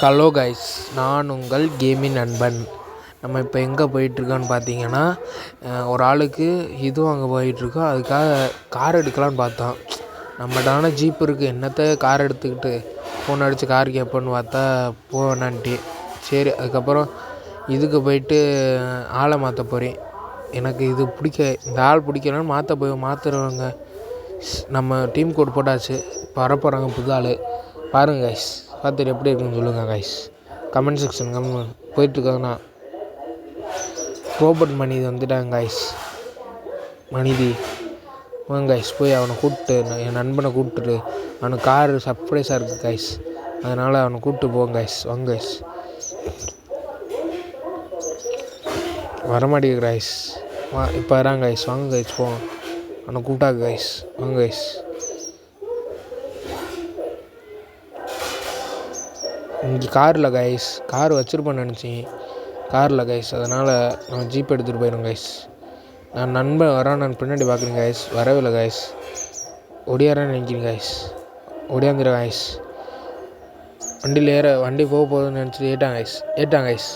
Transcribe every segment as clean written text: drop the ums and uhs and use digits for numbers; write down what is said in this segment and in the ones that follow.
Hello guys, நான் உங்கள் gaming நண்பன். நம்ம இப்போ எங்கே போயிட்டுருக்கோன்னு பார்த்தீங்கன்னா, ஒரு ஆளுக்கு இது வாங்க போயிட்டுருக்கோம். அதுக்காக கார் எடுக்கலான்னு பார்த்தோம். நம்மகிட்ட ஜீப் இருக்குது, என்னத்த கார் எடுத்துக்கிட்டு ஃபோன் அடித்து கார் கேட்போன்னு பார்த்தா போக வேணான்ட்டு. சரி, அதுக்கப்புறம் இதுக்கு போயிட்டு ஆளை மாற்ற போகிறேன். எனக்கு இது இந்த ஆள் பிடிக்கலன்னு மாற்றுறவங்க. நம்ம டீம் கோட் போட்டாச்சு, இப்போ வரப்போகிறாங்க புது ஆள். பாருங்கள் கைஸ், பார்த்துட்டு எப்படி இருக்குன்னு சொல்லுங்கள் கைஸ். கமெண்ட் செக்ஷன் போயிட்டுருக்காங்கண்ணா. ரோபோட் மனிதி வந்துட்டாங்க கைஸ். மனிதி வாங்க கைஸ், போய் அவனை கூப்பிட்டு, என் நண்பனை கூப்பிட்டுட்டு, அவனுக்கு காரு சர்ப்ரைஸாக இருக்குது கைஸ். அதனால் அவனை கூப்பிட்டு போங்க கைஸ். வாங்க கைஸ். வரமாட்டேங்குது கைஸ். இப்போ வராங்க கைஸ். வாங்க கைஸ், போவோம். அவனை கூப்பிட்டாங்க கைஸ். வாங்க கைஸ். இங்கே காரில் கைஸ், கார் வச்சுருப்பேன்னு நினச்சேன். காரில் கைஸ், அதனால் நான் ஜீப் எடுத்துகிட்டு போயிடும் கைஸ். நான் நண்பன் வரான், நான் பின்னாடி பார்க்குறேன் கைஸ். வரவே இல்லை கைஸ். ஒடியாரான்னு நினைக்கிறேன் கைஸ். ஒடியாந்துடும் கைஸ். வண்டி போக போகுதுன்னு நினச்சிட்டு ஏட்டாங்க கைஸ்.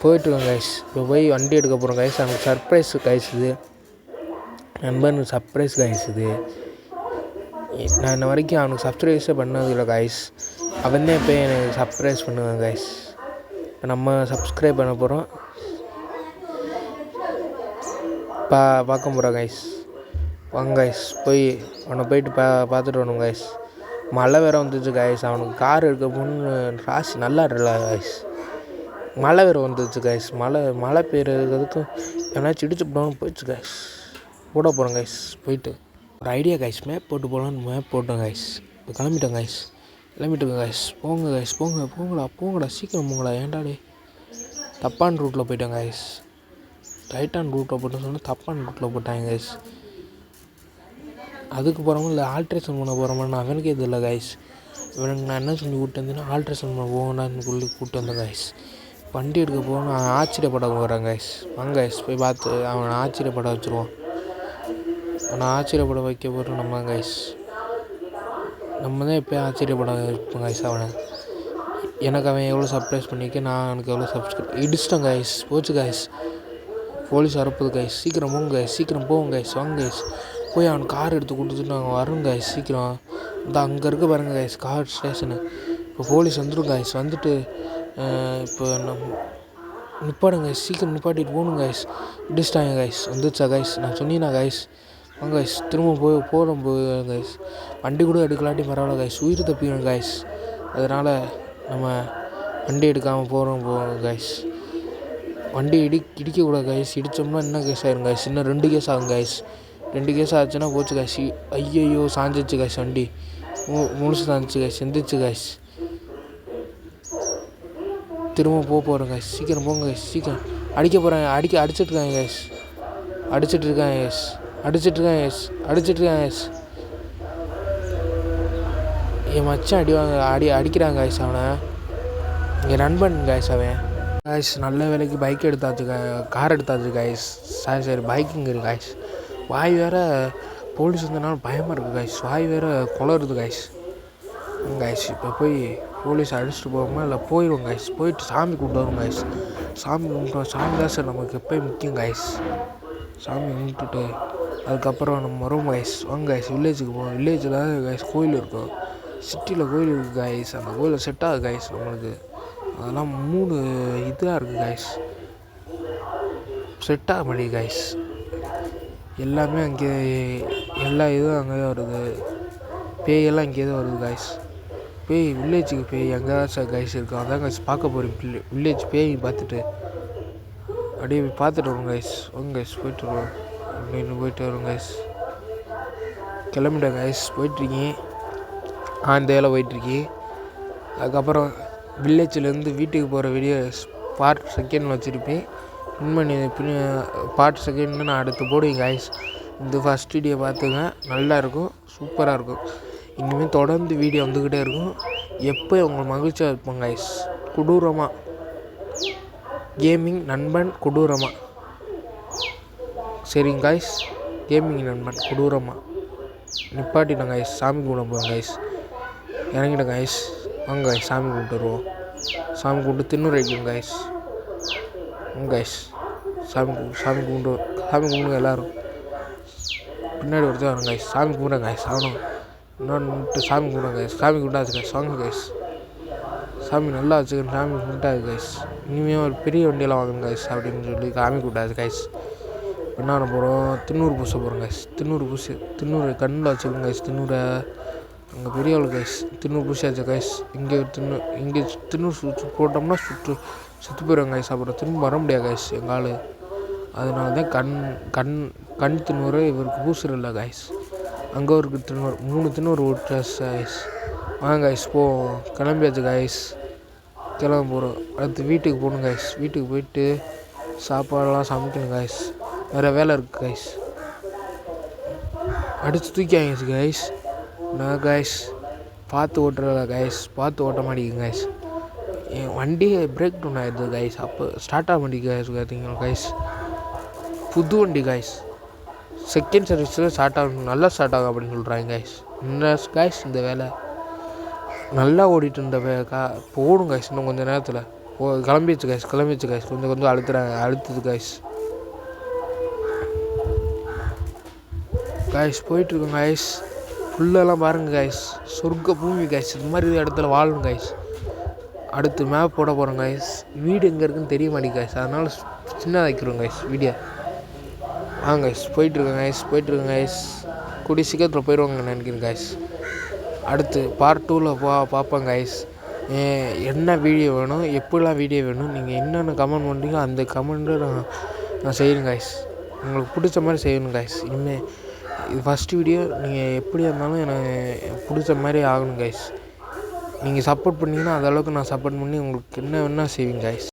போயிட்டுருக்கோம் கைஸ். இப்போ போய் வண்டி எடுக்க போகிறோம் கைஸ். அவனுக்கு சர்ப்ரைஸ் கைஸ். இது நண்பனுக்கு சர்ப்ரைஸ் கைஸ். இது நான் இன்ன வரைக்கும் அவனுக்கு சப்ஸ்கிரைஸே பண்ணதில்லை கைஸ். அவன் தான் இப்போ எனக்கு சர்ப்ரைஸ் பண்ணுவேன் கைஸ். இப்போ நம்ம சப்ஸ்கிரைப் பண்ண போகிறோம். பார்க்க போகிறோம் கைஸ். வாங்க கைஸ், அவனை போயிட்டு பார்த்துட்டு வரணும் கைஸ். மழை வேறு வந்துச்சு கைஸ். அவனுக்கு கார் எடுக்க போகணுன்னு ராசி நல்லா இருக்கல கைஸ். மழை வேறு வந்துச்சு கைஸ். மழை பெய்யறதுக்கும் எவனாச்சும் இடிச்சு போடணும்னு போயிடுச்சு கைஸ். போட போகிறோம் கைஸ். போயிட்டு ஒரு ஐடியா கைஸ், மேப் போட்டு போகலான்னு மேப் போட்டோம் கைஸ். இப்போ கிளம்பிட்டோம் கைஸ். போங்கடா சீக்கிரம் போங்கடா. ஏன்டாடே தப்பான ரூட்டில் போயிட்டோம் கைஸ். ரைட்டான ரூட்டில் போட்டோன்னு சொன்னால் தப்பான ரூட்டில் போட்டாங்க கைஸ். அதுக்கு போகிறோமா இல்லை ஆல்ட்ரேஷன் பண்ண போகிறோமான்னு அவனுக்கு எது இல்லை கைஸ். இவனுக்கு நான் என்ன சொல்லி கூப்பிட்டு வந்தேன்னா ஆல்ட்ரேஷன் பண்ண போகணுன்னு சொல்லி கூப்பிட்டு வந்தேன் கைஸ். வண்டி எடுக்க போகணும். ஆச்சரியப்பட போகிறேன் கைஸ். வாங்க கைஸ், போய் பார்த்து அவனை ஆச்சரியப்பட வச்சுருவான். அவனை ஆச்சரியப்பட வைக்க போகிறோம் நம்ம கைஸ். நம்ம தான் எப்போயும் ஆச்சரியப்பட வைப்போம் கைஸ் அவனை. எனக்கு அவன் எவ்வளோ சர்ப்ரைஸ் பண்ணியிருக்கேன், நான் அவனுக்கு எவ்வளோ இடிச்சிட்டேன் கைஸ். போச்சு கைஸ். போலீஸ் வரப்போகுது கைஸ். சீக்கிரம் போங்க கைஸ். போங்க கைஸ். வாங்க கைஸ், போய் அவனுக்கு கார் எடுத்து கொடுத்துட்டு நாங்கள் வரோம் கைஸ். சீக்கிரம் இந்த அங்கே இருக்க பாருங்க கைஸ், கார் ஸ்டேஷனு. இப்போ போலீஸ் வந்துடும் கைஸ். வந்துட்டு இப்போ நிப்பாடுங்க கைஸ். சீக்கிரம் நிப்பாட்டிட்டு போகணும் கைஸ். இடிச்சிட்டாங்க கைஸ். வந்துச்சா கைஸ், நான் சொன்னீங்கன்னா கைஸ். வாங்க கைஸ், திரும்ப போகிறோம் கைஸ். வண்டி கூட எடுக்கலாட்டி பரவாயில்ல கைஸ், உயிர் தப்பிக்கணும் கைஸ். அதனால் நம்ம வண்டி எடுக்காமல் போகிறோம் கைஸ். வண்டி இடிக்கக்கூடாது கைஸ். இடித்தோம்னா என்ன கேஸ் ஆயிரும் கைஸ். இன்னும் 2 கேஸ் ஆகும் கைஸ். 2 கேஸ் ஆச்சுன்னா போச்சு கைஸ். ஐயோ சாஞ்சிச்சு கைஸ். வண்டி முழுசு சாஞ்சிச்சு கைஸ். எந்திரிச்சு கைஸ். திரும்ப போகிறோம் கைஸ். சீக்கிரம் போங்க கைஸ். சீக்கிரம் அடிக்க போகிறாங்க. அடிச்சிட்ருக்காங்க கைஸ். என் மச்சான் அடிக்கிறாங்க கைஸ் அவனை. என் நண்பன் கைஸ் அவன் கைஸ். நல்ல வேலைக்கு பைக் எடுத்தாச்சு, கார் எடுத்தாச்சு கைஸ். சரி பைக்குங்க இருக்கு கைஸ். வாய் வேறு போலீஸ் வந்தனால பயமாக இருக்குது கைஸ். வாய் வேறு குளருது கைஸ். கைஸ் இப்போ போய் போலீஸ் அடிச்சுட்டு போவோமா இல்லை போயிடுவோம் கைஸ். போயிட்டு சாமி கும்பிட்டு வரும் கைஸ். சாமி தான் சார் நமக்கு எப்போயும் முக்கியம் கைஸ். சாமி கும்பிட்டுட்டு அதுக்கப்புறம் நம்ம வரும் கைஸ். வாங்க கைஸ், வில்லேஜுக்கு போவோம். வில்லேஜில் கைஸ் கோயில் இருக்கும். சிட்டியில் கோயில் இருக்குது கைஸ். அந்த கோயிலில் செட் ஆகுது கைஸ் நம்மளுக்கு. அதெல்லாம் 3 இதாக இருக்குது கைஸ். செட் ஆக மாட்டேங்குது கைஸ். எல்லாமே அங்கே எல்லா இதுவும் அங்கே தான் வருது. பேயெல்லாம் இங்கே தான் வருது கைஸ். வில்லேஜுக்கு பேய் எங்கேயாச்சும் கைஸ் இருக்கும். அதான் கைஸ் பார்க்க போகிறேன். வில்லேஜ் பேய் பார்த்துட்டு அப்படியே பார்த்துட்டு வரும் கைஸ். வாங்க கைஸ், போயிட்டு வரும் கைஸ். கிளம்பிட்டேன் கைஸ். போயிட்டுருக்கேன். இந்த வேலை போயிட்டுருக்கேன். அதுக்கப்புறம் வில்லேஜ்லேருந்து வீட்டுக்கு போகிற வீடியோ பார்ட் 2 வச்சுருப்பேன். பார்ட் 2 நான் அடுத்து போடுவேன் கைஸ். இந்த ஃபஸ்ட் வீடியோ பார்த்துங்க, நல்லாயிருக்கும், சூப்பராக இருக்கும். இனிமேல் தொடர்ந்து வீடியோ வந்துக்கிட்டே இருக்கும். எப்போ உங்களுக்கு மகிழ்ச்சியாக இருப்போம் கைஸ். கொடூரமாக கேமிங் நண்பன் கொடூரமாக. சரிங்க கைஸ், கேமிங் நண்பன் கொடூரமாக நிப்பாட்டிட்டேன் கைஸ். சாமி கும்பிட போகிறேன் கைஸ். இறங்கிட்டேன் கைஸ். வாங்க கைஸ் சாமி கும்பிட்டு வருவோம். சாமி கும்பிட்டு திண்ணூறு வைக்கணும் கைஸ். கைஸ் சாமி கும்பிடுங்க எல்லோரும். பின்னாடி ஒருத்தர் வரும் கைஸ். சாமி கும்பிட்றேன் கைஸ். அவனும் இன்னொன்று சாமி கும்பிட்றேன் கைஸ். சாமி கும்பிட்டாச்சு கைஸ். வாங்க கைஸ். சாமி நல்லா வச்சுக்கணும். சாமி கும்பிட்டாது கைஸ். இனிமேல் ஒரு பெரிய வண்டியெல்லாம் வாங்கணும் கைஸ் அப்படின்னு சொல்லி சாமி கும்பிட்டாது கைஸ். என்ன பண்ண போகிறோம்? திண்ணூறு பூச போகிறோம் கைஸ். திண்ணூறு கண்ணில் வச்சுக்கணும் கைஸ். திண்ணூரை அங்கே பெரிய ஆள் கைஸ். திண்ணூறு பூசியாச்சு கைஸ். இங்கே திண்ணூறு சுற்று போட்டோம்னா சுற்றி போயிடுவாங்க கைஸ். அப்புறம் திரும்ப வர முடியாது கைஸ் எங்கள் ஆள். அதனால தான் கண் திண்ணூறு இவருக்கு பூசுறதில்ல கைஸ். அங்கே ஒரு திண்ணூறு 3 திண்ணூறு விட்டாச்சு கைஸ். வாங்க கைஸ் கிளம்பியாச்சு கைஸ். கிளம்ப போகிறோம். அடுத்து வீட்டுக்கு போகணும் கைஸ். வீட்டுக்கு போயிட்டு சாப்பாடெல்லாம் சமைக்கணும் கைஸ். வேறு வேலை இருக்குது கைஸ். அடித்து தூக்கி வாங்கிச்சு கைஸ். நான் கைஸ் பார்த்து ஓட்டுறல கைஸ். பார்த்து ஓட்ட மாட்டேங்குது கைஸ். என் வண்டியை பிரேக் டவுன் ஆகிடுது கைஸ். அப்போ ஸ்டார்ட் ஆக மாட்டேங்குது கைஸ். பார்த்தீங்களா கைஸ், புது வண்டி கைஸ். செகண்ட் சர்வீஸில் ஸ்டார்ட் ஆகணும். நல்லா ஸ்டார்ட் ஆகும் அப்படின்னு சொல்கிறாங்க கைஸ். என்ன கைஸ் இந்த வேலை நல்லா ஓடிட்டு இருந்த போடும் கைஸ். இன்னும் கொஞ்சம் நேரத்தில் கிளம்பிச்சு கைஸ். கொஞ்சம் அழுத்துது கைஸ். போயிட்டுருக்கோம் கைஸ். ஃபுல்லெல்லாம் பாருங்கள் கைஸ். சொர்க்க பூமி கைஸ். இது மாதிரி இடத்துல வாழணும் கைஸ். அடுத்து மேப் போட போகிறோம் கைஸ். வீடு எங்கே இருக்குதுன்னு தெரிய மாட்டேங்குது கைஸ். அதனால் சின்னதாக வைக்கிறோம் கைஸ் வீடியோ. வாங்க கைஸ் போயிட்டுருக்கோம் கைஸ். கூடிய சீக்கிரத்தில் போயிடுவாங்க நினைக்கிறேன் கைஸ். அடுத்து பார்ட் 2ல் பார்ப்பேன் கைஸ். என்ன வீடியோ வேணும், எப்படிலாம் வீடியோ வேணும், நீங்கள் என்னென்ன கமெண்ட் பண்ணுறீங்களோ அந்த கமெண்ட்டை நான் செய்யணும் கைஸ். உங்களுக்கு பிடிச்ச மாதிரி செய்யணும் கைஸ். இனிமேல் இது ஃபஸ்ட்டு வீடியோ. நீங்கள் எப்படியா இருந்தாலும் எனக்கு பிடிச்ச மாதிரி ஆகணும் கைஸ். நீங்கள் சப்போர்ட் பண்ணிங்கன்னா அந்தளவுக்கு நான் சப்போர்ட் பண்ணி உங்களுக்கு என்ன வேணால் செய்வேன் கைஸ்.